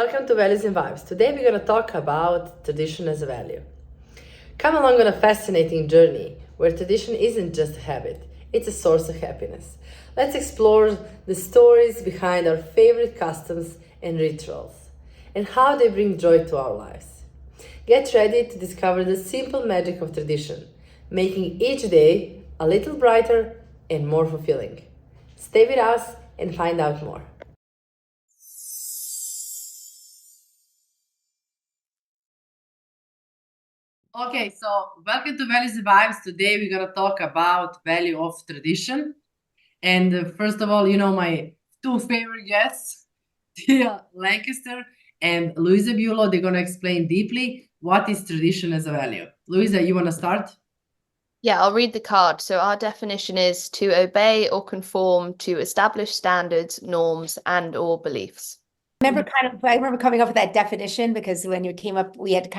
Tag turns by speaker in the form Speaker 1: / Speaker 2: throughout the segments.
Speaker 1: Welcome to Values and Vibes. Today we're going to talk about tradition as a value. Come along on a fascinating journey where tradition isn't just a habit, it's a source of happiness. Let's explore the stories behind our favorite customs and rituals and how they bring joy to our lives. Get ready to discover the simple magic of tradition, making each day a little brighter and more fulfilling. Stay with us and find out more. Okay, so welcome to Values and Vibes. Today we're gonna talk about value of tradition. And first of all, my two favorite guests, Tia Lancaster and Louisa Bulow. They're gonna explain deeply what is tradition as a value. Louisa, you wanna start?
Speaker 2: Yeah, I'll read the card. So our definition is to obey or conform to established standards, norms, and or beliefs.
Speaker 3: I remember coming up with that definition because when you came up, we had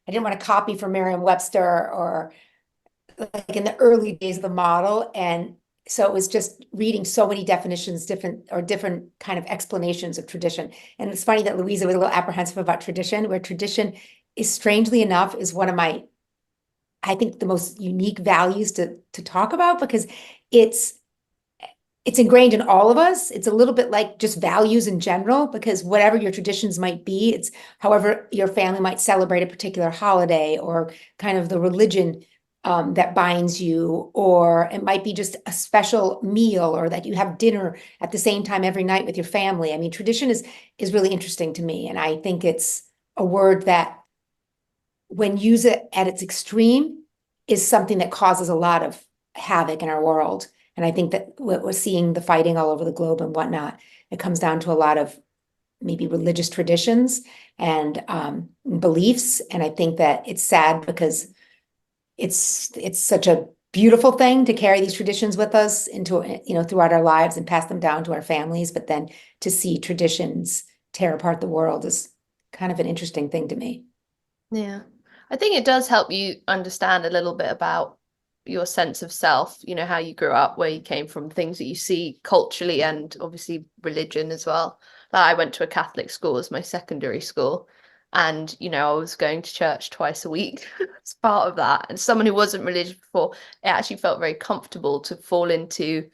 Speaker 3: I didn't want to copy from Merriam-Webster or like in the early days of the model. And so it was just reading so many definitions, different kind of explanations of tradition. And it's funny that Louisa was a little apprehensive about tradition, where tradition is, strangely enough, is one of my, I think, the most unique values to talk about, because it's ingrained in all of us. It's a little bit like just values in general, because whatever your traditions might be, it's however your family might celebrate a particular holiday, or kind of the religion that binds you, or it might be just a special meal, or that you have dinner at the same time every night with your family. I mean, tradition is really interesting to me. And I think it's a word that, when used at its extreme, is something that causes a lot of havoc in our world. And I think that we're seeing the fighting all over the globe and whatnot. It comes down to a lot of maybe religious traditions and beliefs. And I think that it's sad, because it's such a beautiful thing to carry these traditions with us into, throughout our lives and pass them down to our families. But then to see traditions tear apart the world is kind of an interesting thing to me.
Speaker 2: Yeah, I think it does help you understand a little bit about your sense of self, how you grew up, where you came from, things that you see culturally, and obviously religion as well. Like, I went to a Catholic school as my secondary school, and I was going to church twice a week as part of that. And someone who wasn't religious before, it actually felt very comfortable to fall into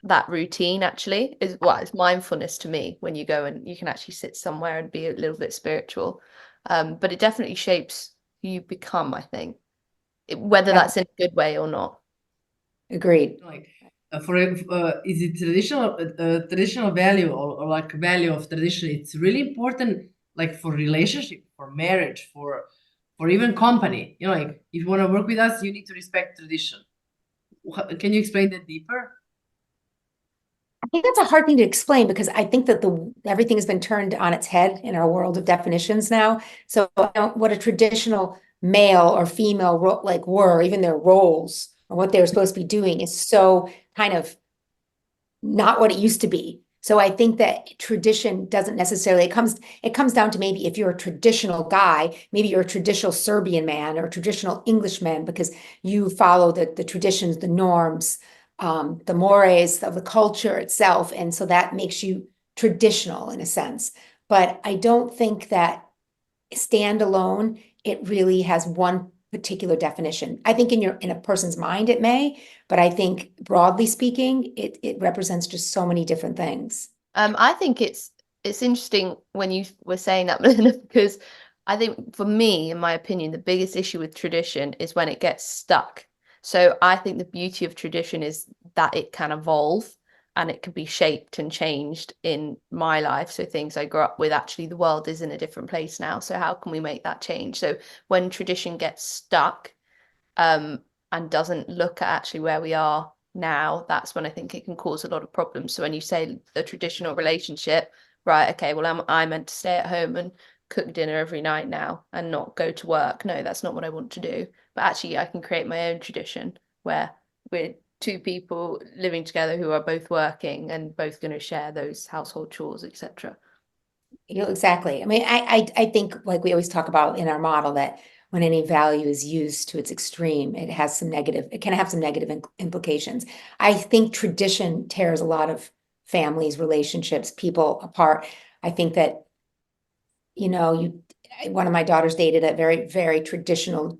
Speaker 2: that routine. Actually, it's mindfulness to me, when you go and you can actually sit somewhere and be a little bit spiritual. But it definitely shapes who you become, I think, whether that's in a good way or not.
Speaker 3: Agreed.
Speaker 1: Like, is it traditional value, or like value of tradition? It's really important, like for relationship, for marriage, for even company. Like if you want to work with us, you need to respect tradition. Can you explain that deeper?
Speaker 3: I think that's a hard thing to explain, because I think that everything has been turned on its head in our world of definitions now. So what a traditional male or female were, even their roles or what they were supposed to be doing, is so kind of not what it used to be. So I think that tradition doesn't necessarily, it comes down to, maybe if you're a traditional guy, maybe you're a traditional Serbian man or a traditional Englishman, because you follow the traditions, the norms, the mores of the culture itself. And so that makes you traditional in a sense. But I don't think that standalone, it really has one particular definition. I think in a person's mind it may, but I think broadly speaking, it represents just so many different things.
Speaker 2: I think it's interesting when you were saying that, Milena, because I think, for me, in my opinion, the biggest issue with tradition is when it gets stuck. So I think the beauty of tradition is that it can evolve and it can be shaped and changed in my life. So things I grew up with, actually the world is in a different place now. So how can we make that change? So when tradition gets stuck and doesn't look at actually where we are now, that's when I think it can cause a lot of problems. So when you say a traditional relationship, right, okay, well, I meant to stay at home and cook dinner every night now and not go to work. No, that's not what I want to do. But actually I can create my own tradition where we're two people living together who are both working and both going to share those household chores, etc.
Speaker 3: Exactly. I mean, I think, like we always talk about in our model, that when any value is used to its extreme, it can have some negative implications. I think tradition tears a lot of families, relationships, people apart. I think that one of my daughters dated a very, very traditional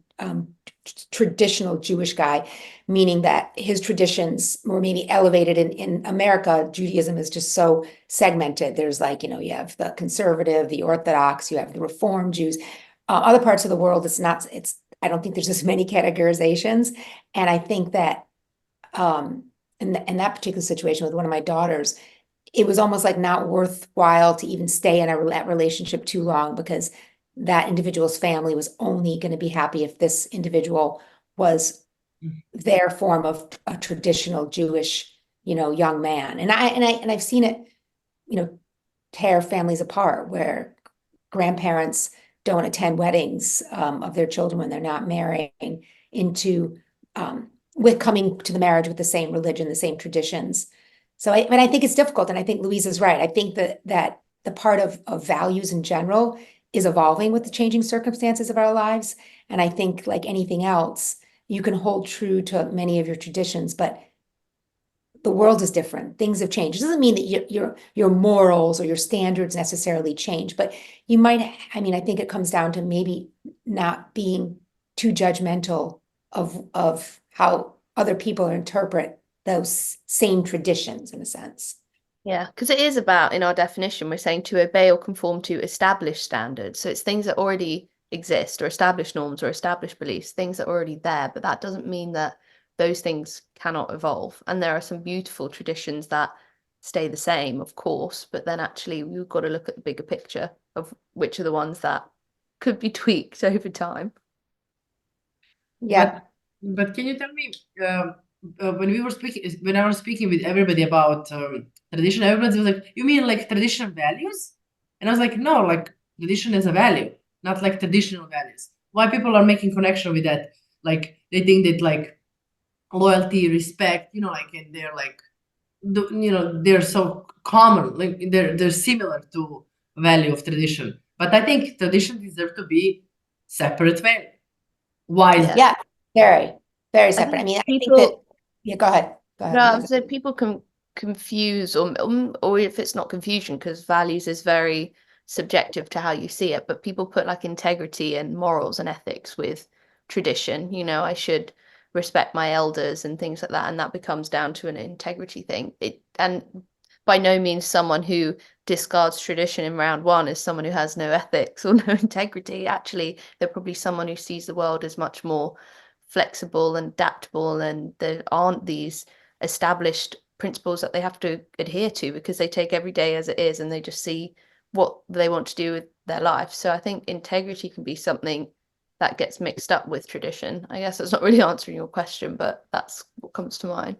Speaker 3: Jewish guy, meaning that his traditions were maybe elevated. In America, Judaism is just so segmented. There's you have the conservative, the Orthodox, you have the Reform Jews. Other parts of the world, I don't think there's as many categorizations. And I think that in that particular situation with one of my daughters, it was almost like not worthwhile to even stay in that relationship too long, because that individual's family was only going to be happy if this individual was their form of a traditional Jewish, young man. And I've seen it, tear families apart, where grandparents don't attend weddings of their children when they're not marrying with coming to the marriage with the same religion, the same traditions. So I think it's difficult, and I think Louisa's right. I think that the part of values in general is evolving with the changing circumstances of our lives. And I think, like anything else, you can hold true to many of your traditions, but the world is different. Things have changed. It doesn't mean that your morals or your standards necessarily change, but you might, I think it comes down to maybe not being too judgmental of how other people interpret those same traditions, in a sense.
Speaker 2: Yeah, because it is about, in our definition, we're saying to obey or conform to established standards. So it's things that already exist, or established norms, or established beliefs, things that are already there. But that doesn't mean that those things cannot evolve. And there are some beautiful traditions that stay the same, of course, but then actually we've got to look at the bigger picture of which are the ones that could be tweaked over time.
Speaker 3: Yeah.
Speaker 1: But can you tell me, when I was speaking with everybody about tradition, everybody was like, "You mean like traditional values?" And I was like, "No, like tradition is a value, not like traditional values." Why people are making connection with that? Like they think that like loyalty, respect, and they're like, they're so common, like they're similar to value of tradition. But I think tradition deserves to be separate value. Why is that?
Speaker 3: Yeah, very, very separate. I
Speaker 2: think
Speaker 3: think that, yeah, go ahead.
Speaker 2: No, so people can confuse, or if it's not confusion, because values is very subjective to how you see it, but people put like integrity and morals and ethics with tradition. I should respect my elders and things like that, and that becomes down to an integrity thing. And by no means someone who discards tradition in round one is someone who has no ethics or no integrity. Actually, they're probably someone who sees the world as much more flexible and adaptable, and there aren't these established principles that they have to adhere to, because they take every day as it is and they just see what they want to do with their life. So I think integrity can be something that gets mixed up with tradition. I guess that's not really answering your question, but that's what comes to mind.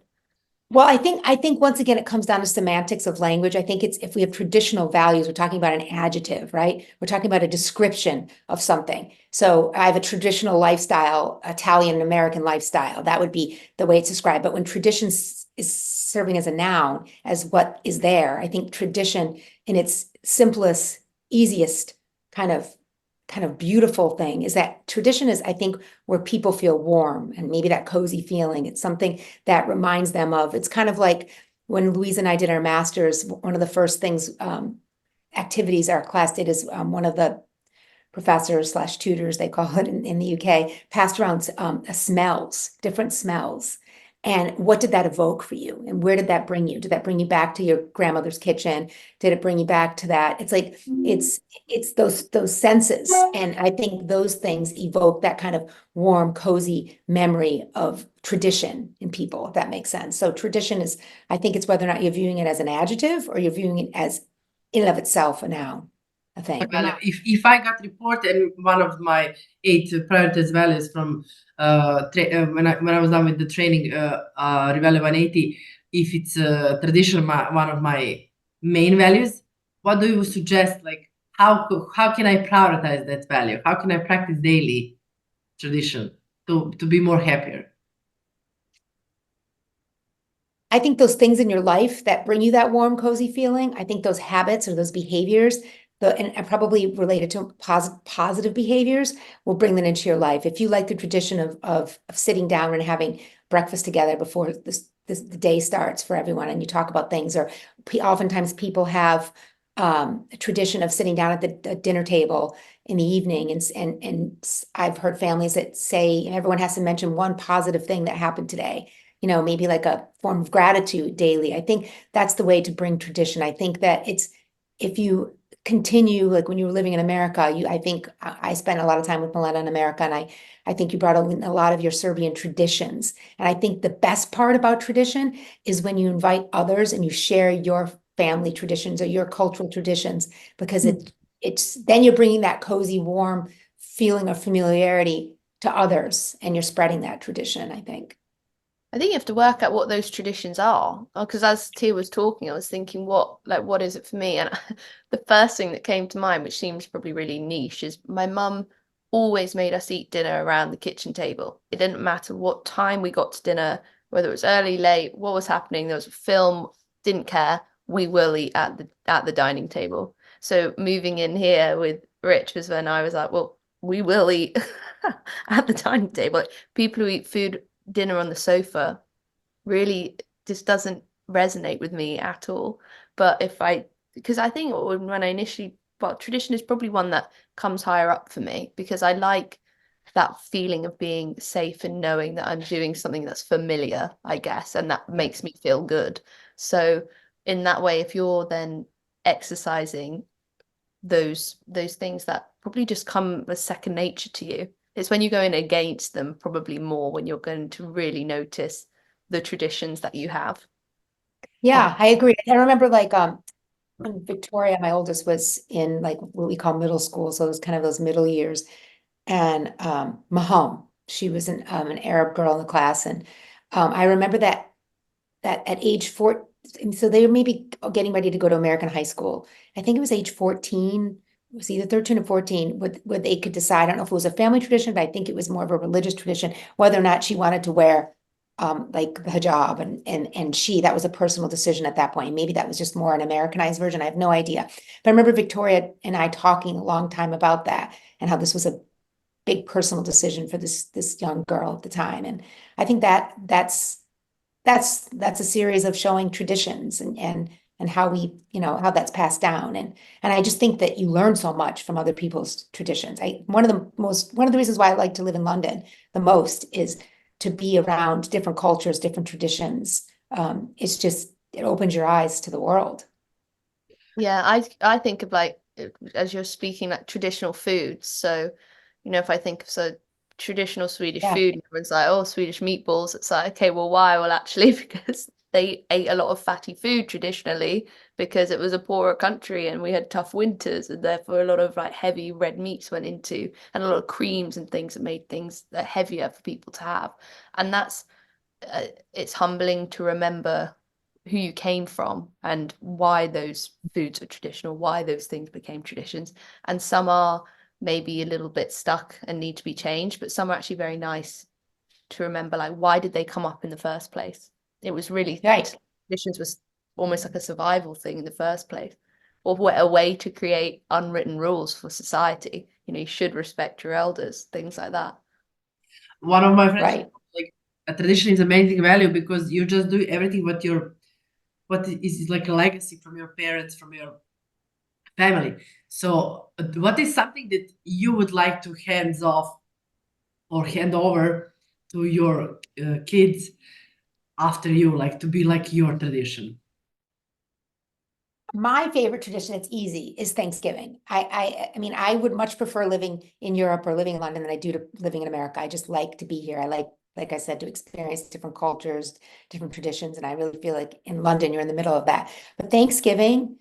Speaker 3: Well, I think once again, it comes down to semantics of language. I think it's, if we have traditional values, we're talking about an adjective, right? We're talking about a description of something. So I have a traditional lifestyle, Italian and American lifestyle. That would be the way it's described. But when tradition is serving as a noun, as what is there, I think tradition in its simplest, easiest kind of beautiful thing is that tradition is, I think, where people feel warm and maybe that cozy feeling. It's something that reminds them of, it's kind of like when Louisa and I did our master's, one of the first things, activities our class did is one of the professors / tutors, they call it in the UK, passed around smells, different smells. And what did that evoke for you? And where did that bring you? Did that bring you back to your grandmother's kitchen? Did it bring you back to that? It's like, it's those senses. And I think those things evoke that kind of warm, cozy memory of tradition in people, if that makes sense. So tradition is, I think it's whether or not you're viewing it as an adjective or you're viewing it as in and of itself a noun. I think.
Speaker 1: Well, if I got reported, one of my 8 priorities values from when I was done with the training, Rivale 180, if it's tradition, one of my main values, what do you suggest? Like, how can I prioritize that value? How can I practice daily tradition to be more happier?
Speaker 3: I think those things in your life that bring you that warm, cozy feeling, I think those habits or those behaviors, and probably related to positive behaviors, will bring that into your life. If you like the tradition of sitting down and having breakfast together before the day starts for everyone, and you talk about things, or oftentimes people have a tradition of sitting down at the dinner table in the evening. And I've heard families that say everyone has to mention one positive thing that happened today, maybe like a form of gratitude daily. I think that's the way to bring tradition. I think that if you continue, like when you were living in America, I think I spent a lot of time with Milena in America, and I think you brought in a lot of your Serbian traditions. And I think the best part about tradition is when you invite others and you share your family traditions or your cultural traditions, because it's then you're bringing that cozy, warm feeling of familiarity to others, and you're spreading that tradition, I think.
Speaker 2: I think you have to work out what those traditions are. Because as Tia was talking, I was thinking, what is it for me? And the first thing that came to mind, which seems probably really niche, is my mum always made us eat dinner around the kitchen table. It didn't matter what time we got to dinner, whether it was early, late, what was happening. There was a film, didn't care. We will eat at the dining table. So moving in here with Rich was when I was like, well, we will eat at the dining table. People who eat dinner on the sofa really just doesn't resonate with me at all. But because I think when I initially, tradition is probably one that comes higher up for me, because I like that feeling of being safe and knowing that I'm doing something that's familiar, I guess, and that makes me feel good. So in that way, if you're then exercising those things that probably just come as second nature to you, it's when you go in against them probably more when you're going to really notice the traditions that you have.
Speaker 3: Yeah, I agree. I remember when Victoria, my oldest, was in like what we call middle school, so it was kind of those middle years, and Maham, she was an Arab girl in the class, and I remember that at age 4, so they were maybe getting ready to go to American high school. I think it was age 14. It was either 13 or 14, what they could decide. I don't know if it was a family tradition, but I think it was more of a religious tradition, whether or not she wanted to wear like the hijab, and that was a personal decision at that point. Maybe that was just more an Americanized version. I have no idea. But I remember Victoria and I talking a long time about that, and how this was a big personal decision for this young girl at the time. And I think that's a series of showing traditions and how how that's passed down. And I just think that you learn so much from other people's traditions. One of the reasons why I like to live in London the most is to be around different cultures, different traditions. It opens your eyes to the world.
Speaker 2: Yeah, I think of, like, as you're speaking, like traditional foods. So, if I think of traditional Swedish food, everyone's like, oh, Swedish meatballs. It's like, okay, well, why? Well, actually, because they ate a lot of fatty food traditionally, because it was a poorer country and we had tough winters, and therefore a lot of like heavy red meats went into, and a lot of creams and things that made things heavier for people to have. And that's it's humbling to remember who you came from and why those foods are traditional, why those things became traditions. And some are maybe a little bit stuck and need to be changed, but some are actually very nice to remember, like, why did they come up in the first place? It was really
Speaker 3: Right.
Speaker 2: Traditions was almost like a survival thing in the first place, or a way to create unwritten rules for society. You should respect your elders, things like that.
Speaker 1: One of my friends,
Speaker 3: Right.
Speaker 1: like, a tradition is amazing value because you just do everything what is like a legacy from your parents, from your family. So what is something that you would like to hands off or hand over to your kids after you, like to be like your tradition?
Speaker 3: My favorite tradition, it's easy, is Thanksgiving. I mean, I would much prefer living in Europe or living in London than I do to living in America. I just like to be here. I like I said, to experience different cultures, different traditions. And I really feel like in London, you're in the middle of that. But Thanksgiving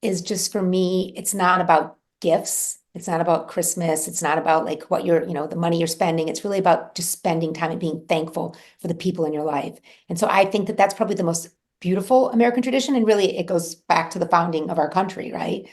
Speaker 3: is just, for me, it's not about gifts. It's not about Christmas. It's not about like what the money you're spending. It's really about just spending time and being thankful for the people in your life. And so I think that that's probably the most beautiful American tradition. And really, it goes back to the founding of our country, right?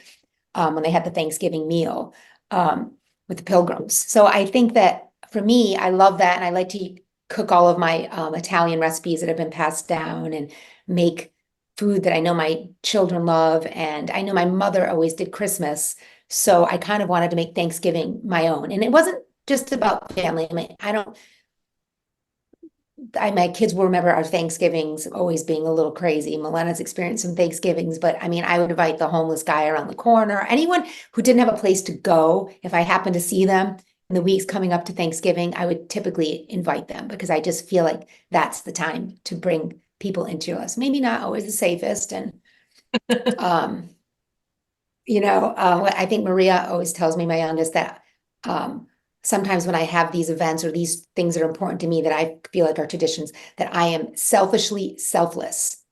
Speaker 3: When they had the Thanksgiving meal with the Pilgrims. So I think that for me, I love that. And I like to cook all of my Italian recipes that have been passed down, and make food that I know my children love. And I know my mother always did Christmas. So I kind of wanted to make Thanksgiving my own. And it wasn't just about family. I mean, my kids will remember our Thanksgivings always being a little crazy. Milena's experienced some Thanksgivings, but I mean, I would invite the homeless guy around the corner, anyone who didn't have a place to go. If I happened to see them in the weeks coming up to Thanksgiving, I would typically invite them because I just feel like that's the time to bring people into your lives. Maybe not always the safest. And, um, I think Maria always tells me, my youngest, that, sometimes when I have these events or these things that are important to me that I feel like are traditions, that I am selfishly selfless.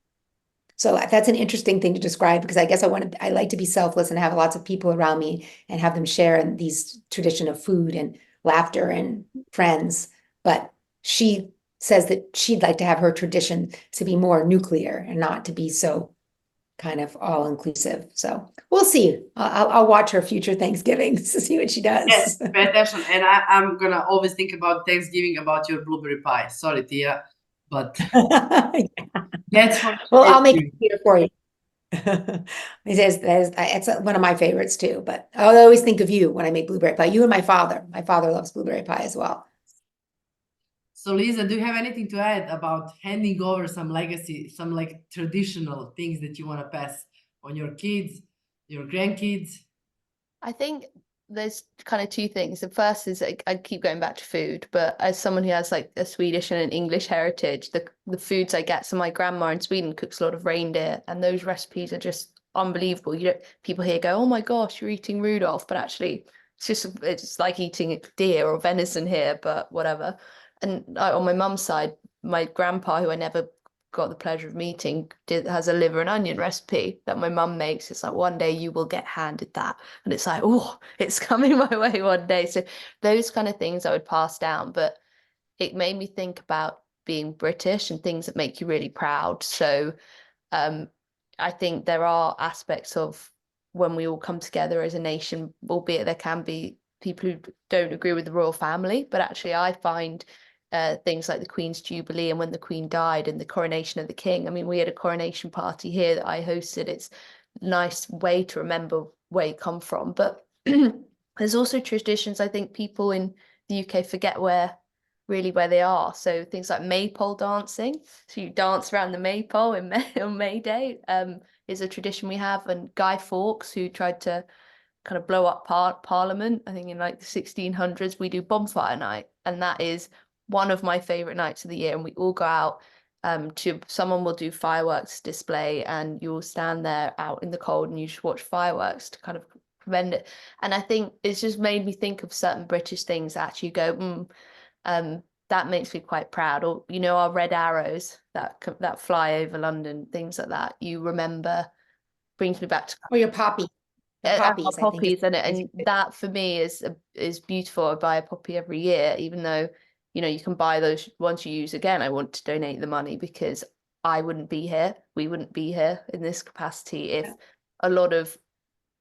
Speaker 3: So that's an interesting thing to describe because I guess I like to be selfless and have lots of people around me and have them share in these tradition of food and laughter and friends. But she says that she'd like to have her tradition to be more nuclear and not to be so kind of all inclusive. So we'll see. I'll watch her future Thanksgivings to see what she does.
Speaker 1: Yes, pay attention. And I'm gonna always think about Thanksgiving about your blueberry pie. Sorry, Tia, but that's for
Speaker 3: Well, I'll make it here for you. It's one of my favorites too, but I'll always think of you when I make blueberry pie. You and my father. My father loves blueberry pie as well.
Speaker 1: So Lisa, do you have anything to add about handing over some legacy, some like traditional things that you want to pass on your kids, your grandkids?
Speaker 2: I think there's kind of two things. The first is I keep going back to food, but as someone who has like a Swedish and an English heritage, the foods I get, so my grandma in Sweden cooks a lot of reindeer, and those recipes are just unbelievable. People here go, "Oh my gosh, you're eating Rudolph," but actually it's like eating deer or venison here, but whatever. And on my mum's side, my grandpa, who I never got the pleasure of meeting, has a liver and onion recipe that my mum makes. It's like one day you will get handed that, and it's like, oh, it's coming my way one day. So those kind of things I would pass down, but it made me think about being British and things that make you really proud. So I think there are aspects of when we all come together as a nation, albeit there can be people who don't agree with the royal family, but actually I find things like the Queen's Jubilee and when the Queen died and the coronation of the King. I mean, we had a coronation party here that I hosted. It's a nice way to remember where you come from. But there's also traditions I think people in the UK forget where they are. So things like maypole dancing. So you dance around the maypole on May Day is a tradition we have. And Guy Fawkes, who tried to kind of blow up Parliament, I think in like the 1600s, we do bonfire night. And that is one of my favorite nights of the year. And we all go out someone will do fireworks display and you'll stand there out in the cold and you just watch fireworks to kind of prevent it. And I think it's just made me think of certain British things that actually go, that makes me quite proud. Or, our red arrows that fly over London, things like that. You remember, brings me back to
Speaker 3: Or your poppy. Poppies, I think.
Speaker 2: And that for me is beautiful. I buy a poppy every year, even though, you can buy those once you use again. I want to donate the money because we wouldn't be here in this capacity if a lot of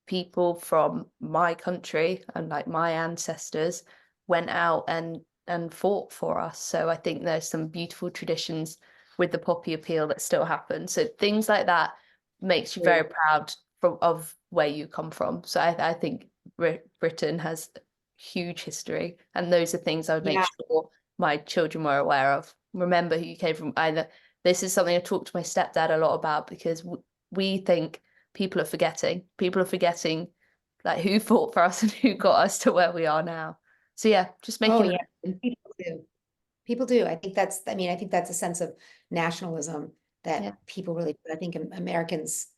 Speaker 2: people from my country and like my ancestors went out and fought for us. So I think there's some beautiful traditions with the poppy appeal that still happen. So things like that makes you very proud of where you come from. So I think Britain has huge history, and those are things I would make sure my children were aware of. Remember who you came from. This is something I talk to my stepdad a lot about because we think people are forgetting like who fought for us and who got us to where we are now. So yeah, just making it.
Speaker 3: People do. I think that's a sense of nationalism that people really, I think Americans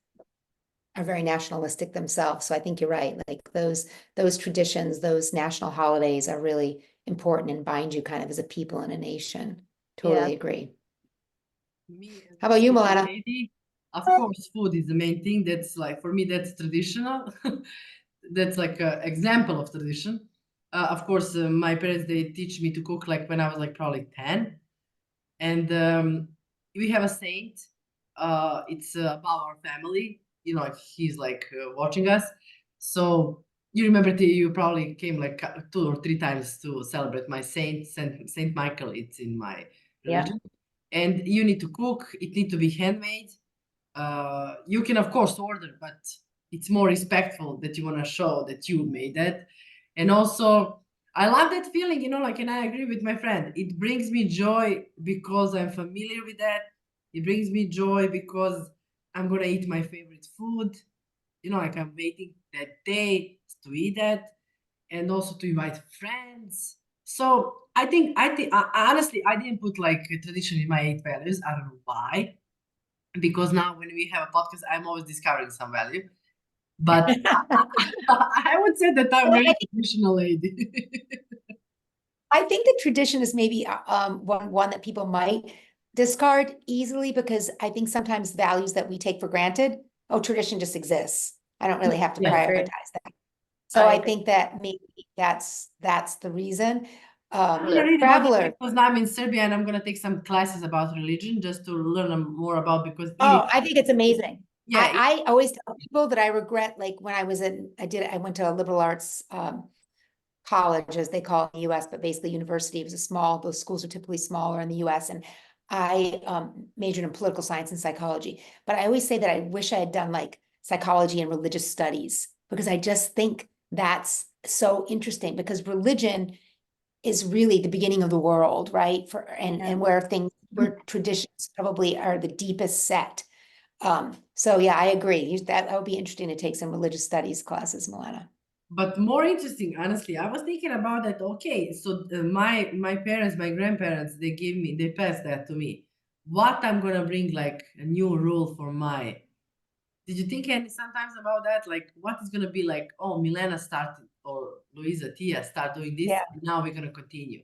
Speaker 3: are very nationalistic themselves. So I think you're right. Like those traditions, those national holidays are really important and bind you kind of as a people and a nation. Totally agree. How about you, Milena?
Speaker 1: Of course, food is the main thing. That's like, for me, that's traditional. That's like an example of tradition. Of course, my parents, they teach me to cook like when I was like probably 10. And we have a saint. It's about our family. He's like watching us. So you remember you probably came like 2 or 3 times to celebrate my Saint Michael. It's in my religion. And you need to cook. It needs to be handmade. You can of course order, but it's more respectful that you want to show that you made that. And also I love that feeling, like, and I agree with my friend. It brings me joy because I'm familiar with that. It brings me joy because I'm gonna eat my favorite food. Like I'm waiting that day to eat that, and also to invite friends. So I think honestly, I didn't put like a tradition in my 8 values. I don't know why, because now when we have a podcast, I'm always discovering some value. But I would say that I'm
Speaker 3: Well,
Speaker 1: very traditional lady.
Speaker 3: I think the tradition is maybe one that people might discard easily because I think sometimes values that we take for granted, oh, tradition just exists. I don't really have to
Speaker 1: Yeah.
Speaker 2: I agree.
Speaker 3: prioritize that. So
Speaker 2: I
Speaker 3: I
Speaker 2: agree.
Speaker 3: think that maybe that's the reason.
Speaker 1: I'm gonna read about it
Speaker 3: Traveler.
Speaker 1: because now I'm in Serbia and I'm gonna take some classes about religion just to learn more about, because
Speaker 3: Oh, I think it's amazing.
Speaker 1: yeah,
Speaker 3: I always tell people that I regret, like when I was I went to a liberal arts college, as they call it in the US, but basically university. It was those schools are typically smaller in the US. And I majored in political science and psychology. But I always say that I wish I had done like psychology and religious studies because I just think that's so interesting because religion is really the beginning of the world, right? And where traditions probably are the deepest set. So yeah, I agree. That would be interesting to take some religious studies classes, Milena.
Speaker 1: but more interesting, honestly, I was thinking about that. Okay, so my parents, my grandparents, they passed that to me. What I'm gonna bring like a new rule for my. Did you think any sometimes about that? Like, what is gonna be like? Oh, Milena started, or Louisa, Tia start doing this.
Speaker 3: Yeah.
Speaker 1: And now we're gonna continue.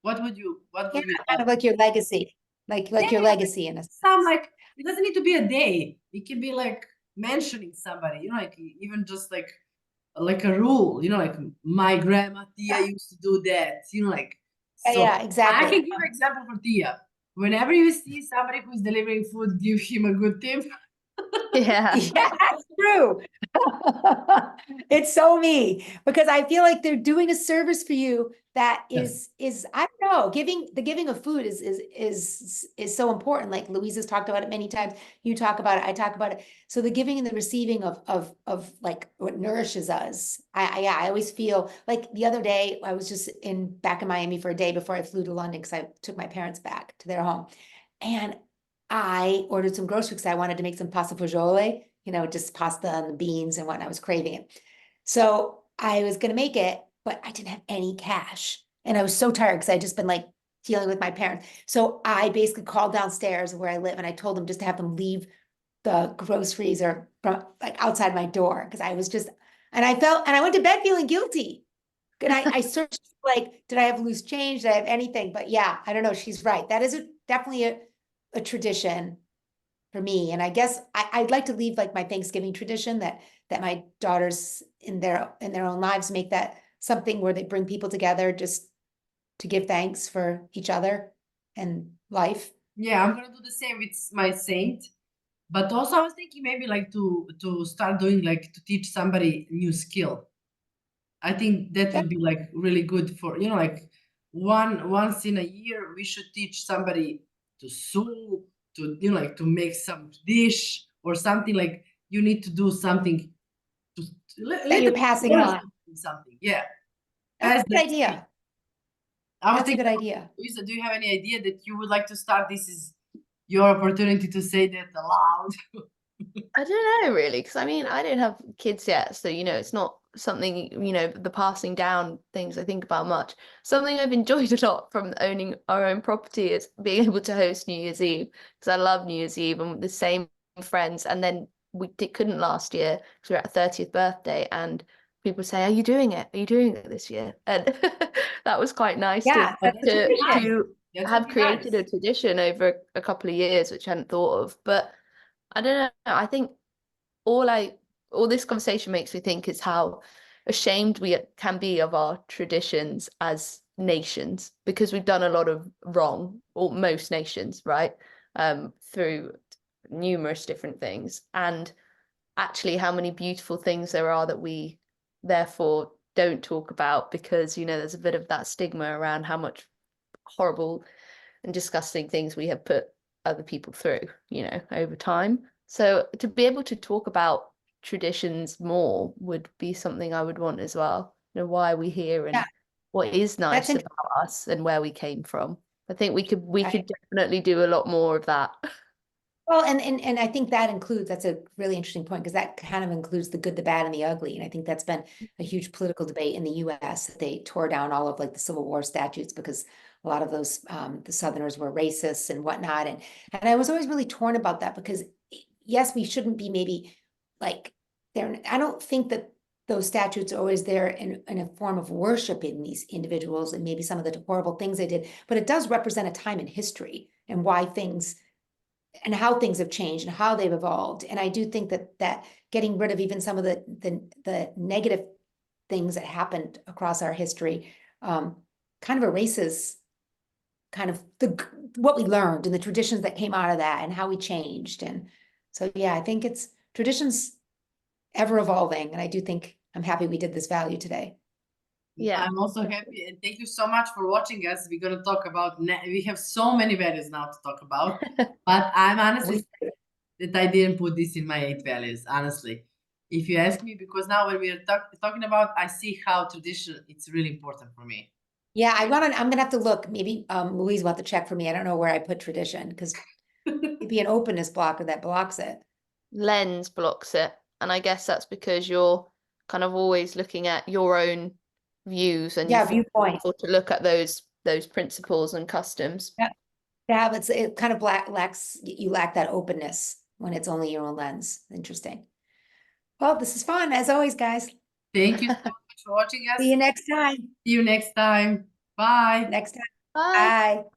Speaker 1: What would you? What
Speaker 3: Yeah,
Speaker 1: would be?
Speaker 3: kind of like your legacy, like your
Speaker 1: Yeah,
Speaker 3: legacy in a
Speaker 1: some
Speaker 3: sense.
Speaker 1: like it doesn't need to be a day. It can be like mentioning somebody, like even just like a rule, like my grandma Tia used to do that, like so.
Speaker 3: Yeah,
Speaker 1: I
Speaker 3: exactly.
Speaker 1: can give an example for Tia. Whenever you see somebody who's delivering food, give him a good tip.
Speaker 2: Yeah.
Speaker 3: Yeah, that's true. It's so me because I feel like they're doing a service for you that is I don't know, giving of food is so important. Like Louisa's talked about it many times. You talk about it, I talk about it. So the giving and the receiving of like what nourishes us. I always feel like the other day I was just back in Miami for a day before I flew to London because I took my parents back to their home. And I ordered some groceries because I wanted to make some pasta fagioli, just pasta and the beans and whatnot. I was craving it. So I was going to make it, but I didn't have any cash. And I was so tired because I just been like dealing with my parents. So I basically called downstairs where I live and I told them just to have them leave the groceries or from like outside my door because I was just, and I went to bed feeling guilty. And I searched like, did I have loose change? Did I have anything? But yeah, I don't know. She's right. That is definitely a tradition for me. And I guess I'd like to leave like my Thanksgiving tradition that my daughters in their own lives make that something where they bring people together just to give thanks for each other and life.
Speaker 1: Yeah, I'm gonna do the same with my saint. But also I was thinking maybe like to start doing like to teach somebody new skill. I think that
Speaker 3: Yeah.
Speaker 1: would be like really good for, like once in a year we should teach somebody to sew, to like to make some dish or something. Like you need to do something to
Speaker 3: That
Speaker 1: little
Speaker 3: you're passing
Speaker 1: learn
Speaker 3: on.
Speaker 1: something. Yeah.
Speaker 3: That's
Speaker 1: As
Speaker 3: a good
Speaker 1: the
Speaker 3: idea.
Speaker 1: I was
Speaker 3: That's a
Speaker 1: thinking,
Speaker 3: good idea.
Speaker 1: Luisa, do you have any idea that you would like to start? This is your opportunity to say that aloud.
Speaker 2: I don't know really, because I mean, I don't have kids yet, so it's not something, the passing down things I think about much. Something I've enjoyed a lot from owning our own property is being able to host New Year's Eve, because I love New Year's Eve and with the same friends. And then couldn't last year because we were at a 30th birthday, and people say, "Are you doing it? Are you doing it this year?" And that was quite nice
Speaker 3: Yeah,
Speaker 1: But
Speaker 3: that's a
Speaker 1: that would be nice.
Speaker 3: tradition.
Speaker 1: That would
Speaker 2: have
Speaker 1: be
Speaker 2: created
Speaker 1: nice.
Speaker 2: a tradition over a couple of years, which I hadn't thought of. But I don't know. I think all I all this conversation makes me think is how ashamed we can be of our traditions as nations, because we've done a lot of wrong, or most nations, right? Through numerous different things, and actually how many beautiful things there are that we therefore don't talk about, because there's a bit of that stigma around how much horrible and disgusting things we have put other people through, over time. So to be able to talk about traditions more would be something I would want as well. Why are we here, and
Speaker 3: Yeah.
Speaker 2: what is nice
Speaker 3: That's
Speaker 2: about us and where we came from. I think we could
Speaker 3: Right.
Speaker 2: definitely do a lot more of that.
Speaker 3: Well, and I think that includes, that's a really interesting point, because that kind of includes the good, the bad, and the ugly. And I think that's been a huge political debate in the US. They tore down all of like the Civil War statutes because a lot of those the Southerners were racist and whatnot. And I was always really torn about that, because yes, we shouldn't be maybe like there. I don't think that those statutes are always there in a form of worshiping these individuals and maybe some of the horrible things they did, but it does represent a time in history and why things and how things have changed and how they've evolved. And I do think that getting rid of even some of the negative things that happened across our history kind of erases kind of what we learned and the traditions that came out of that and how we changed. And so, yeah, I think it's traditions ever evolving. And I do think I'm happy we did this value today.
Speaker 2: Yeah.
Speaker 1: I'm also happy, and thank you so much for watching us. We're gonna talk about we have so many values now to talk about, but I'm honestly that I didn't put this in my 8 values, honestly. If you ask me, because now when we are talking about, I see how tradition, it's really important for me.
Speaker 3: Yeah, I'm gonna have to look. Maybe Louise will have to check for me. I don't know where I put tradition, because it'd be an openness blocker that blocks it.
Speaker 2: Lens blocks it. And I guess that's because you're kind of always looking at your own views and
Speaker 3: Yeah,
Speaker 2: you feel
Speaker 3: viewpoint.
Speaker 2: to look at those principles and customs.
Speaker 3: Yeah, but it kind of lacks, you lack that openness when it's only your own lens. Interesting. Well, this is fun as always, guys.
Speaker 1: Thank you so much for watching us.
Speaker 3: See you next time.
Speaker 1: See you next time. Bye.
Speaker 3: Next time.
Speaker 2: Bye.
Speaker 3: Bye.